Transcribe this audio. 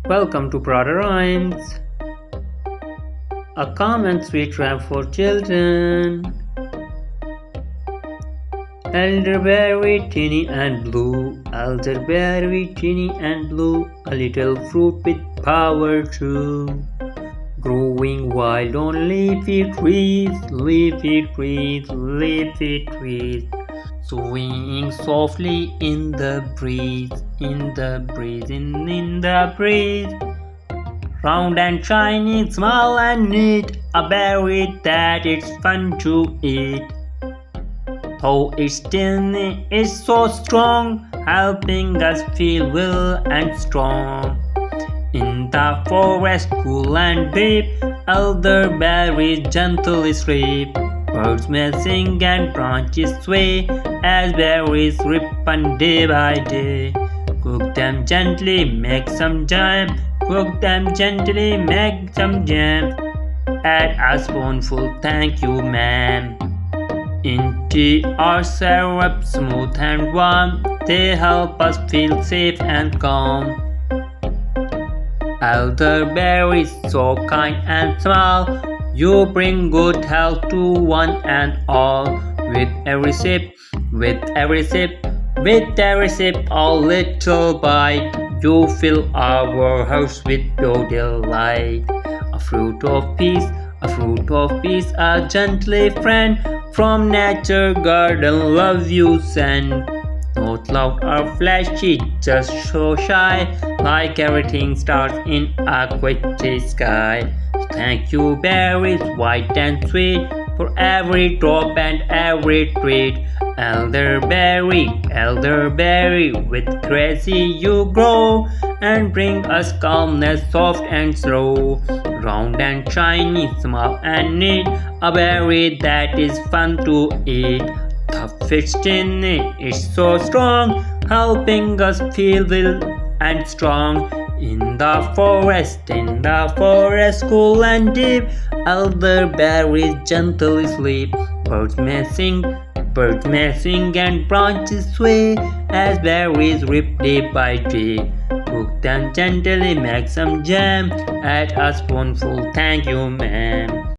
Welcome to Prada Rhymes, a calm and sweet rhyme for children. Elderberry, teeny and blue, elderberry, teeny and blue, a little fruit with power too. Growing wild on leafy trees, leafy trees, leafy trees. Swinging softly in the breeze, in the breeze, in the breeze. Round and shiny, small and neat, a berry that it's fun to eat. Though it's tiny, it's so strong, helping us feel well and strong. In the forest cool and deep, elderberries gently sleep. Birds may sing and branches sway as berries ripen day by day. Cook them gently, make some jam. Cook them gently, make some jam. Add a spoonful, thank you, ma'am. In tea or syrup, smooth and warm, they help us feel safe and calm. Elderberries, so kind and small, you bring good health to one and all. With every sip, with every sip, with every sip, a little bite, you fill our house with your delight. A fruit of peace, a fruit of peace, a gently friend from nature garden love you send. Not loud or flashy, just so shy, like everything starts in a quiet sky. Thank you, berries, white and sweet, for every drop and every treat. Elderberry, elderberry, with crazy you grow, and bring us calmness soft and slow. Round and shiny, small and neat, a berry that is fun to eat. Tough it's tiny, it's so strong, helping us feel well and strong. In the forest, cool and deep, elderberries gently sleep. Birds may sing and branches sway as berries rip day by day. Cook them gently, make some jam, add a spoonful, thank you, ma'am.